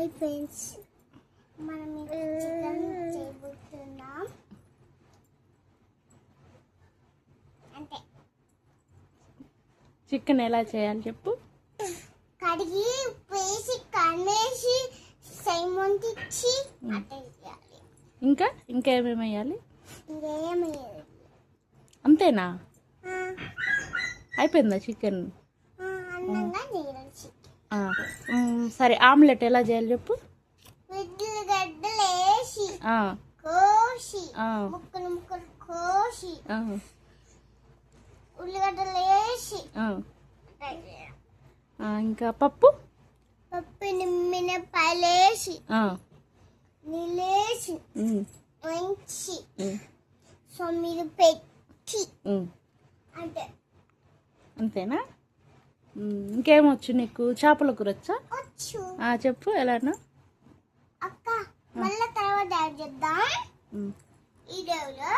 Hi friends, మనం chicken చేయబోతున్నాం. అంటే చికెన్ ఎలా చేయాలి చెప్పు. కడిగి వేసి కన్నేసి సైమంతిచ్చి అట్లా చేయాలి. ఇంకా ఏమేమి వేయాలి? ఇంకేమి అంతేనా? అయిపోయిందా చికెన్? అన్నంగా చేయాలి చికెన్. సరే, ఆమ్లెట్ ఎలా చేయాలి చెప్పు. ఉల్లిగడ్డలు వేసి కోసి ముక్కలు ముక్కలు కోసి ఉల్లిగడ్డలు వేసి ఇంకా పప్పు మినపాయలు వేసి నీళ్ళేసి వంచి సొమ్మిది పెట్టి అంటే అంతేనా? ఇంకేమొచ్చు నీకు? చేపల కూర వచ్చా? వచ్చు. చెప్పు ఎలానా. అక్క మళ్ళీ తర్వాత చేద్దాం. ఈ రోజు